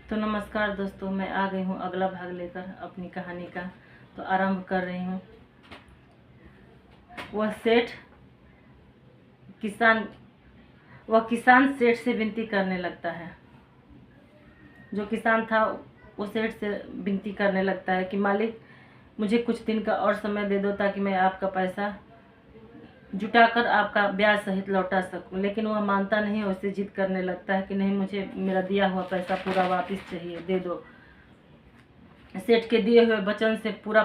तो नमस्कार दोस्तों, मैं आ गई हूँ अगला भाग लेकर अपनी कहानी का। तो आरंभ कर रही हूँ। वह सेठ किसान वह किसान सेठ से विनती करने लगता है। जो किसान था वो सेठ से विनती करने लगता है कि मालिक, मुझे कुछ दिन का और समय दे दो ताकि मैं आपका पैसा जुटाकर आपका ब्याज सहित लौटा सकूं। लेकिन वह मानता नहीं, उससे जिद करने लगता है कि नहीं, मुझे मेरा दिया हुआ पैसा पूरा वापस चाहिए, दे दो। सेठ के दिए हुए वचन से पूरा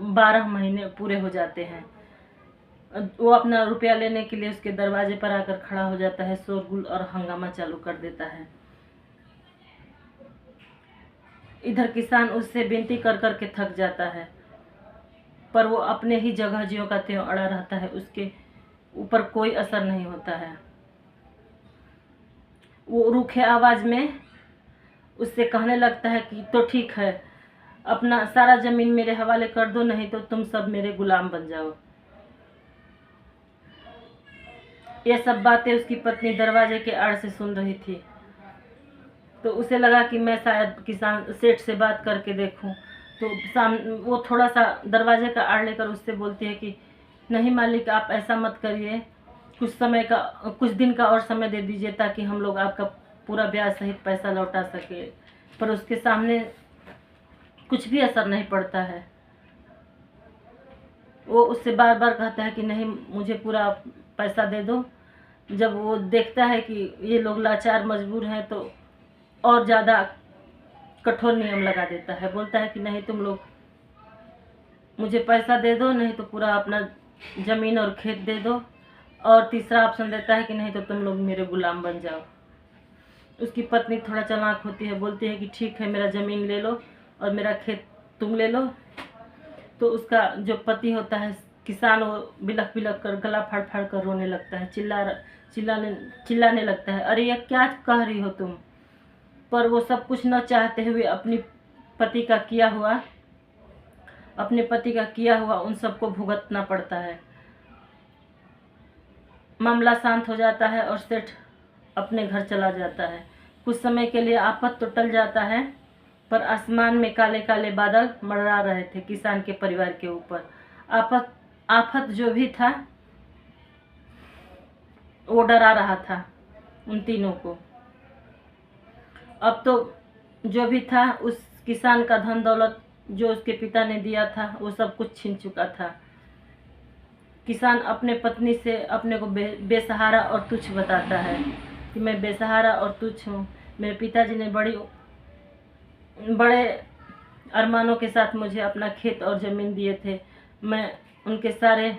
12 महीने पूरे हो जाते हैं। वो अपना रुपया लेने के लिए उसके दरवाजे पर आकर खड़ा हो जाता है, शोरगुल और हंगामा चालू कर देता है। इधर किसान उससे विनती कर कर के थक जाता है, पर वो अपने ही जगह ज्यों का त्यों अड़ा रहता है। उसके ऊपर कोई असर नहीं होता है। वो रूखे आवाज में उससे कहने लगता है कि तो ठीक है, अपना सारा जमीन मेरे हवाले कर दो, नहीं तो तुम सब मेरे गुलाम बन जाओ। ये सब बातें उसकी पत्नी दरवाजे के आड़ से सुन रही थी। तो उसे लगा कि मैं शायद किसान सेठ से बात करके देखूं। तो वो थोड़ा सा दरवाजे का आड़ लेकर उससे बोलती है कि नहीं मालिक, आप ऐसा मत करिए, कुछ दिन का और समय दे दीजिए ताकि हम लोग आपका पूरा ब्याज सहित पैसा लौटा सके। पर उसके सामने कुछ भी असर नहीं पड़ता है। वो उससे बार बार कहता है कि नहीं, मुझे पूरा पैसा दे दो। जब वो देखता है कि ये लोग लाचार मजबूर हैं तो और ज़्यादा कठोर नियम लगा देता है। बोलता है कि नहीं, तुम लोग मुझे पैसा दे दो, नहीं तो पूरा अपना ज़मीन और खेत दे दो। और तीसरा ऑप्शन देता है कि नहीं तो तुम लोग मेरे गुलाम बन जाओ। उसकी पत्नी थोड़ा चालाक होती है, बोलती है कि ठीक है, मेरा ज़मीन ले लो और मेरा खेत तुम ले लो। तो उसका जो पति होता है किसान, वो बिलख बिलख कर गला फाड़ फाड़ कर रोने लगता है, चिल्लाने चिल्लाने लगता है, अरे यह क्या कह रही हो तुम। पर वो सब कुछ न चाहते हुए अपने पति का किया हुआ उन सबको भुगतना पड़ता है। मामला शांत हो जाता है और सेठ अपने घर चला जाता है। कुछ समय के लिए आफत तो टल जाता है, पर आसमान में काले काले बादल मंडरा रहे थे किसान के परिवार के ऊपर। आफत जो भी था वो डरा रहा था उन तीनों को। अब तो जो भी था, उस किसान का धन दौलत जो उसके पिता ने दिया था वो सब कुछ छीन चुका था। किसान अपने पत्नी से अपने को बेसहारा और तुच्छ बताता है कि मैं बेसहारा और तुच्छ हूँ। मेरे पिताजी ने बड़े अरमानों के साथ मुझे अपना खेत और ज़मीन दिए थे। मैं उनके सारे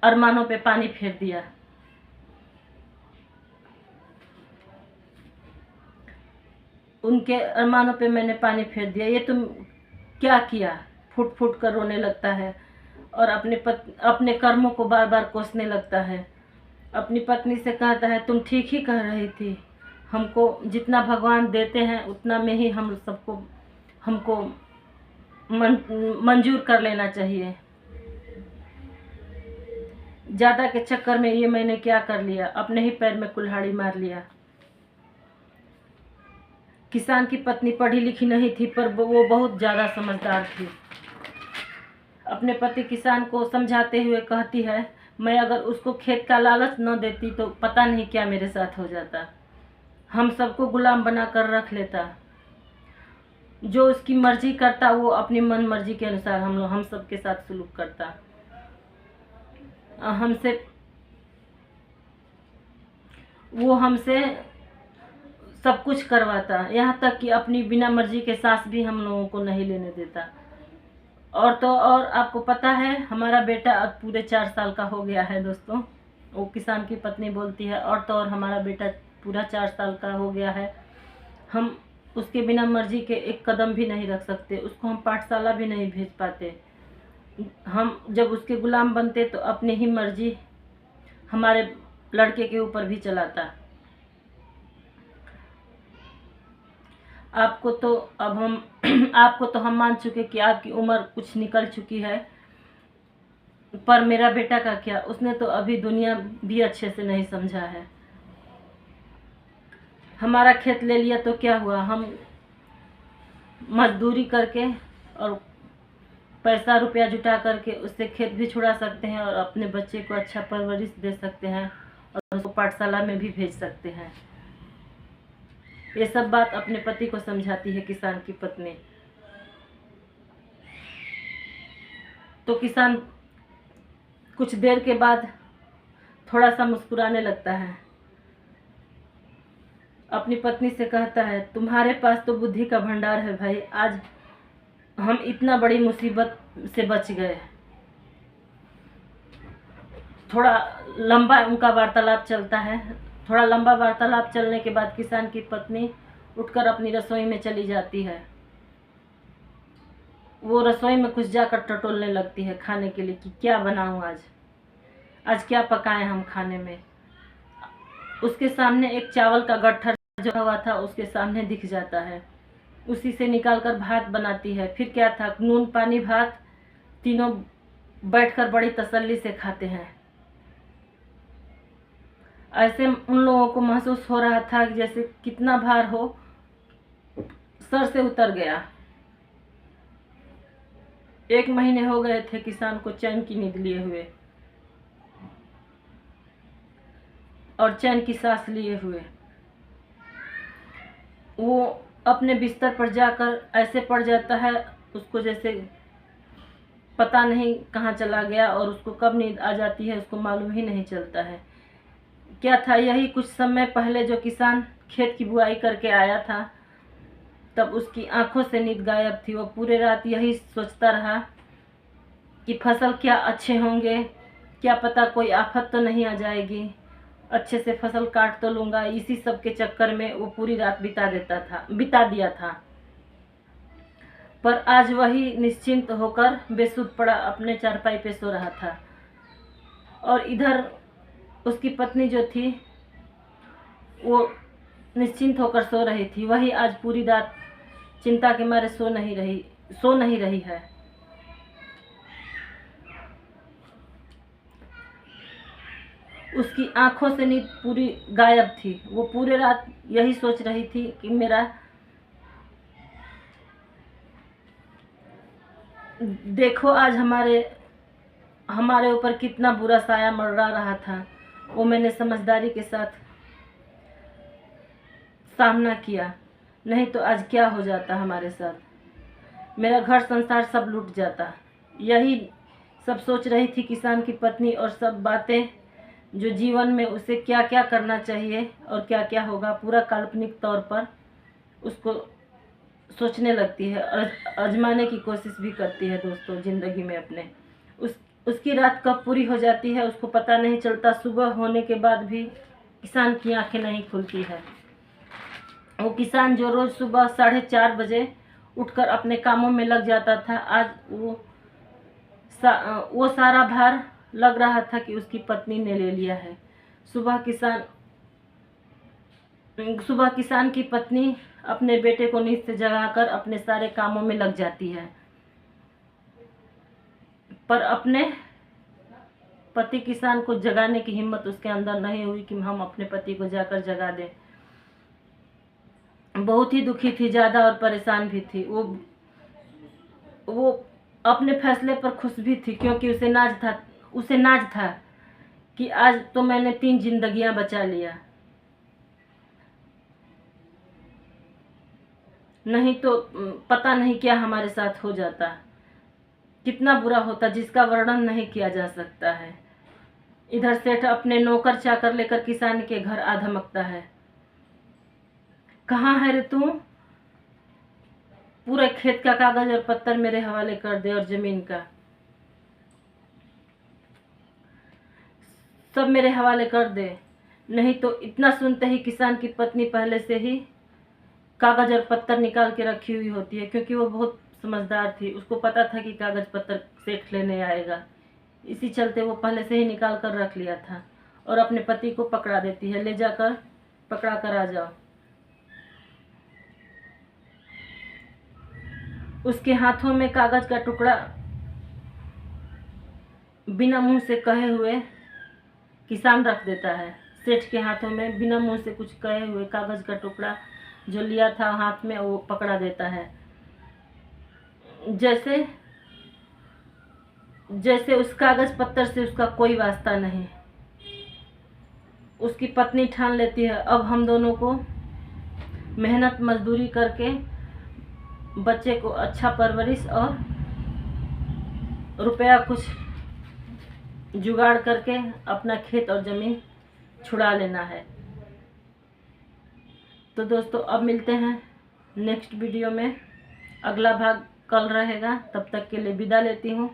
अरमानों पे पानी फेर दिया। उनके अरमानों पे मैंने पानी फेर दिया, ये तुम क्या किया। फुट फुट कर रोने लगता है और अपने कर्मों को बार बार कोसने लगता है। अपनी पत्नी से कहता है, तुम ठीक ही कह रही थी, हमको जितना भगवान देते हैं उतना में ही हमको मंजूर कर लेना चाहिए। ज़्यादा के चक्कर में ये मैंने क्या कर लिया, अपने ही पैर में कुल्हाड़ी मार लिया। किसान की पत्नी पढ़ी लिखी नहीं थी, पर वो बहुत ज़्यादा समझदार थी। अपने पति किसान को समझाते हुए कहती है, मैं अगर उसको खेत का लालच न देती तो पता नहीं क्या मेरे साथ हो जाता। हम सबको गुलाम बना कर रख लेता। जो उसकी मर्जी करता वो अपनी मन मर्जी के अनुसार हम सब के साथ सलूक करता। हमसे सब कुछ करवाता, यहाँ तक कि अपनी बिना मर्जी के सांस भी हम लोगों को नहीं लेने देता। और तो और आपको पता है, हमारा बेटा अब पूरे 4 साल का हो गया है दोस्तों। वो किसान की पत्नी बोलती है, और तो और हमारा बेटा पूरा 4 साल का हो गया है। हम उसके बिना मर्जी के एक कदम भी नहीं रख सकते, उसको हम पाठशाला भी नहीं भेज पाते। हम जब उसके गुलाम बनते तो अपनी ही मर्जी हमारे लड़के के ऊपर भी चलाता। आपको तो हम मान चुके कि आपकी उम्र कुछ निकल चुकी है, पर मेरा बेटा का क्या, उसने तो अभी दुनिया भी अच्छे से नहीं समझा है। हमारा खेत ले लिया तो क्या हुआ, हम मजदूरी करके और पैसा रुपया जुटा करके उससे खेत भी छुड़ा सकते हैं और अपने बच्चे को अच्छा परवरिश दे सकते हैं और उसको पाठशाला में भी भेज सकते हैं। ये सब बात अपने पति को समझाती है किसान की पत्नी। तो किसान कुछ देर के बाद थोड़ा सा मुस्कुराने लगता है, अपनी पत्नी से कहता है, तुम्हारे पास तो बुद्धि का भंडार है भाई, आज हम इतना बड़ी मुसीबत से बच गए। थोड़ा लंबा उनका वार्तालाप चलता है। थोड़ा लंबा वार्तालाप चलने के बाद किसान की पत्नी उठकर अपनी रसोई में चली जाती है। वो रसोई में कुछ जाकर टटोलने लगती है खाने के लिए कि क्या बनाऊं आज क्या पकाएं हम खाने में। उसके सामने एक चावल का गट्ठर जो हुआ था उसके सामने दिख जाता है, उसी से निकालकर भात बनाती है। फिर क्या था, नून पानी भात तीनों बैठकर बड़ी तसल्ली से खाते हैं। ऐसे उन लोगों को महसूस हो रहा था कि जैसे कितना भार हो सर से उतर गया। 1 महीने हो गए थे किसान को चैन की नींद लिए हुए और चैन की सांस लिए हुए। वो अपने बिस्तर पर जाकर ऐसे पड़ जाता है, उसको जैसे पता नहीं कहाँ चला गया और उसको कब नींद आ जाती है उसको मालूम ही नहीं चलता है। क्या था, यही कुछ समय पहले जो किसान खेत की बुआई करके आया था, तब उसकी आंखों से नींद गायब थी। वो पूरे रात यही सोचता रहा कि फसल क्या अच्छे होंगे, क्या पता कोई आफत तो नहीं आ जाएगी, अच्छे से फसल काट तो लूँगा। इसी सब के चक्कर में वो पूरी रात बिता दिया था। पर आज वही निश्चिंत होकर बेसुध पड़ा अपने चारपाई पे सो रहा था और इधर उसकी पत्नी जो थी वो निश्चिंत होकर सो रही थी। वही आज पूरी रात चिंता के मारे सो नहीं रही है। उसकी आंखों से नींद पूरी गायब थी। वो पूरे रात यही सोच रही थी कि मेरा देखो आज हमारे ऊपर कितना बुरा साया मंडरा रहा था, वो मैंने समझदारी के साथ सामना किया, नहीं तो आज क्या हो जाता हमारे साथ, मेरा घर संसार सब लूट जाता। यही सब सोच रही थी किसान की पत्नी और सब बातें जो जीवन में उसे क्या क्या करना चाहिए और क्या क्या होगा पूरा काल्पनिक तौर पर उसको सोचने लगती है और आजमाने की कोशिश भी करती है दोस्तों ज़िंदगी में अपने। उसकी रात कब पूरी हो जाती है उसको पता नहीं चलता। सुबह होने के बाद भी किसान की आंखें नहीं खुलती है। वो किसान जो रोज़ सुबह 4:30 बजे उठकर अपने कामों में लग जाता था, आज वो सारा भार लग रहा था कि उसकी पत्नी ने ले लिया है। सुबह किसान की पत्नी अपने बेटे को नींद से जगाकर अपने सारे कामों में लग जाती है, पर अपने पति किसान को जगाने की हिम्मत उसके अंदर नहीं हुई कि हम अपने पति को जाकर जगा दें। बहुत ही दुखी थी ज़्यादा और परेशान भी थी। वो अपने फैसले पर खुश भी थी क्योंकि उसे नाज था कि आज तो मैंने 3 जिंदगियां बचा लिया, नहीं तो पता नहीं क्या हमारे साथ हो जाता, कितना बुरा होता जिसका वर्णन नहीं किया जा सकता है। इधर सेठ अपने नौकर चाकर लेकर किसान के घर आ धमकता है, कहाँ है रे तू, पूरे खेत का कागज और पत्तर मेरे हवाले कर दे और जमीन का सब मेरे हवाले कर दे, नहीं तो। इतना सुनते ही किसान की पत्नी पहले से ही कागज और पत्तर निकाल के रखी हुई होती है क्योंकि वो बहुत समझदार थी। उसको पता था कि कागज पत्तर सेठ लेने आएगा, इसी चलते वो पहले से ही निकाल कर रख लिया था और अपने पति को पकड़ा देती है, ले जाकर पकड़ा कर आ जाओ। उसके हाथों में कागज का टुकड़ा बिना मुंह से कहे हुए किसान रख देता है। सेठ के हाथों में बिना मुंह से कुछ कहे हुए कागज़ का टुकड़ा जो लिया था हाथ में वो पकड़ा देता है। जैसे जैसे उस कागज़ पत्तर से उसका कोई वास्ता नहीं। उसकी पत्नी ठान लेती है अब हम दोनों को मेहनत मजदूरी करके बच्चे को अच्छा परवरिश और रुपया कुछ जुगाड़ करके अपना खेत और ज़मीन छुड़ा लेना है। तो दोस्तों अब मिलते हैं नेक्स्ट वीडियो में। अगला भाग कल रहेगा। तब तक के लिए विदा लेती हूँ।